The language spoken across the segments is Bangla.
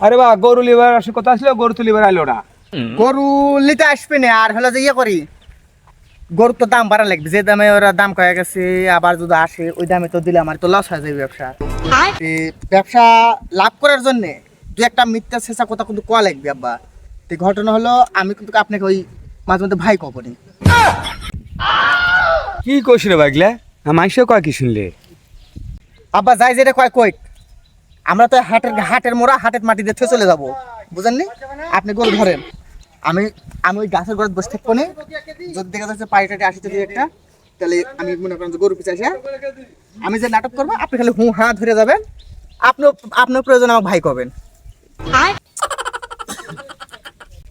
আরে বা গরু লিবার আসে কথা আসলে গরু তো লিবার আইলো না। গরু নিতে আসবে না, আর হলো যে ইয়ে করি, গরুর তো দাম বাড়া লাগবে, যে দামে ওরা দাম কয়ে গেছে, আবার যদি আসে ওই দামে তো দিলে আমার তো লস হয়ে যাবে ব্যবসা। ব্যবসা লাভ করার জন্য দু একটা মিথ্যা শেষা কথা কিন্তু কোয়া লাগবে আব্বা। তো ঘটনা হলো আমি কিন্তু আপনাকে ওই মাঝে মধ্যে ভাই কবনি। কি কইছ রে বাগলা? মাইসে কয় কি শুনলে? আব্বা যাই যেটা কয় কই, আমরা তো হাটের মোড়া হাটের মাটি দিয়ে চলে যাবো, বুঝেননি? আপনি গরু ধরেন, আমি আমি ওই গাছের গোড়ায় বসে থাকবো না, যদি দেখা যাচ্ছে পাড়িটাটি আসিতে দিয়ে একটা, তাহলে আমি মনে করেন যে গরু পিছিয়ে আসে আমি যে নাটক করবো, আপনি খালি হু হা ধরে যাবেন, আপনার প্রয়োজন আমাকে ভাই করবেন।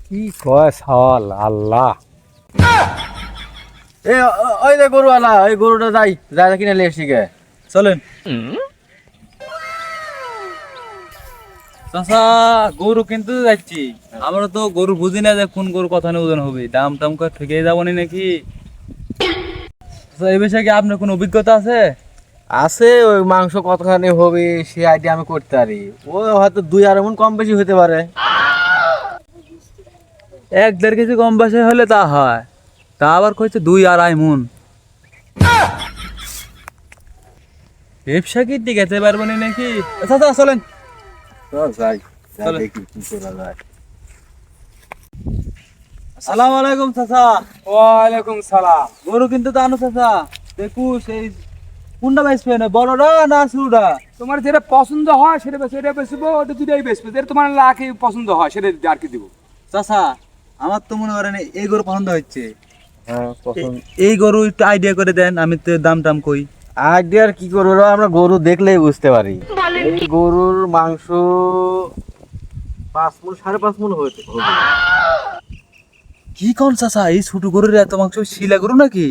কি কয় সাল আল্লাহ। ওই যে গরুওয়ালা, ওই গরুটা যাই যা কিনে নিয়ে এসি গে, চলেন। চাচা গরু কিনতে যাচ্ছি, আমরা তো গরু বুঝি না যে কোন গরু কথা নিয়ে ওজন হবে, দাম টাম করে থেকে যাবো নি নাকি? এই বিষয়ে কি আপনার কোনো অভিজ্ঞতা আছে? আছে, ওই মাংস কতখানি হবে সে আইডিয়া আমি করতে পারি। ও হয়তো 2-2.5 মণ কম বেশি হতে পারে। 1-1.5 কেজি কম বেশি হলে তা হয়, তা আবার কইছে 2-2.5 মণ। ব্যবসা কি টিকাতে পারবো নি নাকি? চাচা চলেন। যাই চলো। দেখি কি করা যায়। আসসালামু আলাইকুম চাচা। ওয়ালাইকুম সালাম। গরু কিনতে তো আনো চাচা, দেখু সেই কোনটা বেচবে না, বড়টা না ছোটটা? তোমার যেটা পছন্দ হয় সেটা সেটা বেচবো, ওটা দুটাই বেচবো, যেটা তোমার লাখে পছন্দ হয় সেটা আর কি দিব। চাচা আমার তো মনে করেন এই গরু পছন্দ হচ্ছে, হ্যাঁ পছন্দ। এই গরু একটু আইডিয়া করে দেন, আমি তো দাম টাম কই। আইডিয়ার কি করবো রে, আমরা গরু দেখলেই বুঝতে পারি। এই গরুর মাংস 5 মণ 5.5 মণ হতে হবে। কি কোন চাচা, এই ছোট গরুর এত মাংস? শিলা গরু নাকি?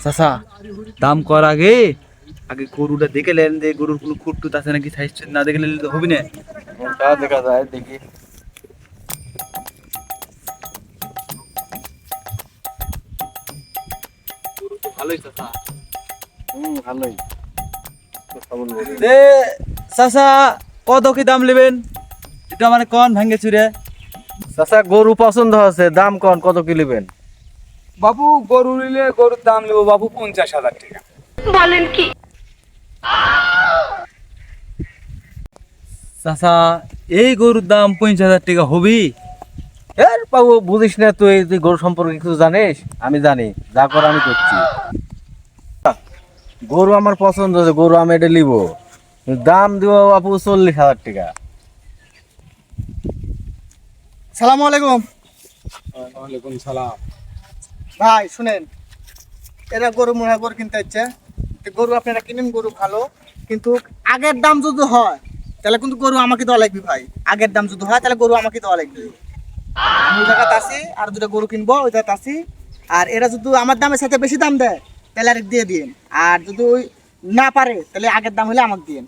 চাচা দাম কর আগে আগে গরুটা দেখে নেন যে গরুর কোনো খুঁটটুত আছে নাকি, সাইজ না দেখে নিলে তো হবে না। তা দেখা যায়, দেখি। ভালোই চাচা। ভালোই। দে চাচা কত কি দাম নেবেন এটা মানে কোন ভাঙ্গে চুরে? চাচা গরু পছন্দ হচ্ছে, দাম কত কি নেবেন? বাবু গরু নিলে গরুর দাম নেবো বাবু 50,000 টাকা। চাচা এই গরুর দাম 50,000 টাকা হবি? এর বাবু বুঝিস না তুই গরু সম্পর্কে কিছু জানিস? আমি জানি, যা কর আমি করছি। গরু আমার পছন্দ হচ্ছে, গরু আমি এটা নিব, দাম দিব বাবু 40,000 টাকা। সালামু আলাইকুম ওয়ালাইকুম সালাম। ভাই, শুনেন, এরা গরু মনে হয় গরু কিনতে হচ্ছে, গরু আপনারা কিনেন, গরু ভালো, কিন্তু আগের দাম যদি হয় তাহলে কিন্তু গরু আমাকে দেওয়া লাগবে ভাই। আগের দাম যদি হয় তাহলে গরু আমাকে দেওয়া লাগবে। আমি ওই জায়গাতে আসি, আর দুটো গরু কিনবো ওই জায়গাতে আসি, আর এরা যদি আমার দামের সাথে বেশি দাম দেয় তাহলে আরেক দিয়ে দিন, আর যদি ওই না পারে তাহলে আগের দাম হলে আমাকে দিন।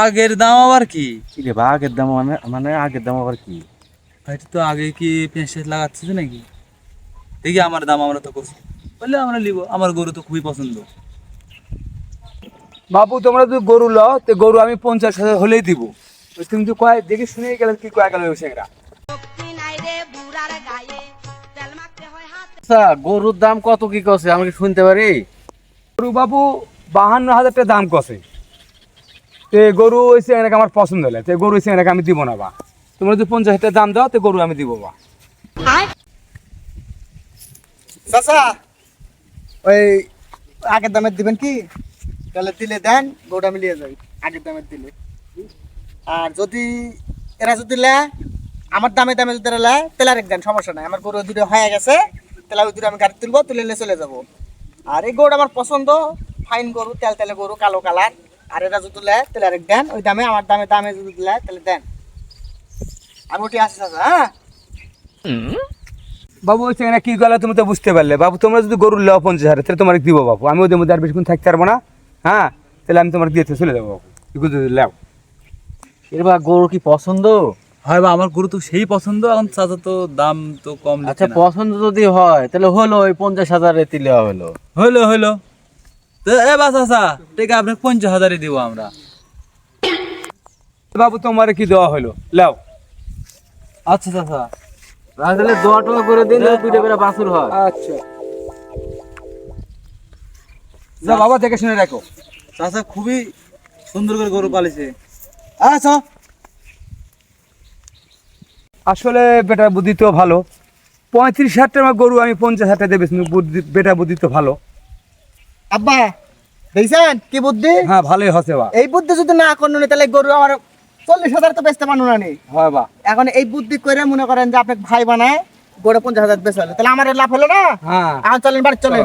আগের দাম আবার কি? কি রে বা, আগের দাম মানে আগের দাম আবার কি? এটা তো আগে কি পেঁয়াজ লাগাচ্ছে নাকি? দেখি আমার দাম আমরা তো করছি বললে আমরা নিব, আমার গরু তো খুবই পছন্দ। বাবু তোমরা যদি গরু লও তো গরু আমি 50,000 হলেই দিব। তুমি তো কয় দেখে শুনে গেলে কি কয় গেল সেটা। আচ্ছা গরুর দাম কত কি কছে আমি কি শুনতে পারি? গরু বাবু 52,000 টাকা দাম কষে। তো গরু হয়েছে এনাকে আমার পছন্দ হলে তো গরু হয়েছে এনাকে আমি দিব না বা। তোমরা যদি 50,000 টাকা দাম দাও তো গরু আমি দিব বা। চাচা ওই আগের দামের দিবেন কি? তাহলে দিলে দেন, গরুটা আমি নিয়ে যাই আগের দামের দিলে। আর যদি এরা যদি নেয় আমার দামে যদি এরা নেয় তাহলে আরেক দেন, সমস্যা নাই। আমার গরু দুটো হয়ে গেছে, তাহলে ওই দুটো আমি গাড়ি তুলবো, তুলে নিয়ে চলে যাবো। আর এই গরুটা আমার পছন্দ, ফাইন গরু, তেলে গরু, কালো কালার। আর এরা যদি নেয় তাহলে আরেক দেন, ওই দামে আমার দামে যদি নেয় তাহলে দেন। আমি ওটি আসি চাচা। হ্যাঁ বাবু হচ্ছে এখানে কি গেলে তুমি তো বুঝতে পারলে। বাবু তোমরা যদি গরু লও 50,000 তাহলে তোমার দিব বাবু। আমি ওদের মধ্যে আর বেশিক্ষণ থাকতে পারবো না। হ্যাঁ তাহলে আমি তোমার দিয়ে চলে যাবো বাবু, যদি লেও। এর বা গরু কি পছন্দ? হয় বা আমার গরু তো সেই পছন্দ, এখন চাচা তো দাম তো কম আচ্ছা নিচ্ছে না। পছন্দ যদি হয় তাহলে হলো ওই 50,000 দিলে হলো। হইলো হইলো, তো এ বা চাচা ঠিক আছে, আপনাকে 50,000 দিব আমরা। বাবু তোমার কি দেওয়া হলো, লাও। আচ্ছা চাচা। তাহলে দোয়া টোয়া করে দিন, দুইটা করে বাছুর হয়। আচ্ছা, যা বাবা দেখে শুনে রাখো। চাচা খুবই সুন্দর করে গরু পালিছে। আচ্ছা আসলে বেটার বুদ্ধি তো ভালো। 35,000 টাকা গরু আমি 50,000 টাকা দেবে, বেটা বুদ্ধি তো ভালো। আব্বা দেখছেন কি বুদ্ধি? হ্যাঁ ভালোই হচ্ছে বা। এই বুদ্ধি যদি না করুন তাহলে গরু আমার 40,000 তো বেচতে পারবো না নি। হয় বা। এখন এই বুদ্ধি করে মনে করেন যে আপনাকে ভাই বানায় গরু 50,000 বেচলে, তাহলে আমার লাভ হলো না। হ্যাঁ এখন চলেন বাড়ি চলেন।